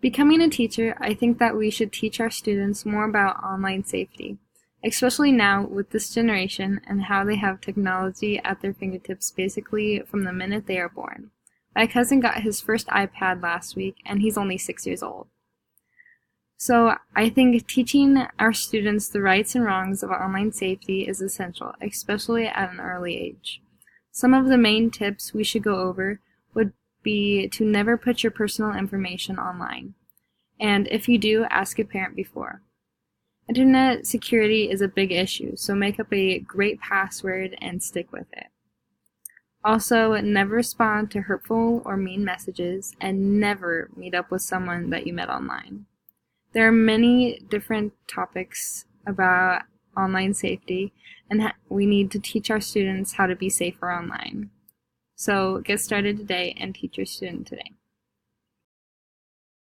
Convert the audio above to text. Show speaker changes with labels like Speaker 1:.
Speaker 1: Becoming a teacher, I think that we should teach our students more about online safety, especially now with this generation and how they have technology at their fingertips basically from the minute they are born. My cousin got his first iPad last week and he's only 6 years old. So I think teaching our students the rights and wrongs of online safety is essential, especially at an early age. Some of the main tips we should go over would be to never put your personal information online. And if you do, ask a parent before. Internet security is a big issue, so make up a great password and stick with it. Also, never respond to hurtful or mean messages, and never meet up with someone that you met online. There are many different topics about online safety, and we need to teach our students how to be safer online. So get started today and teach your student today.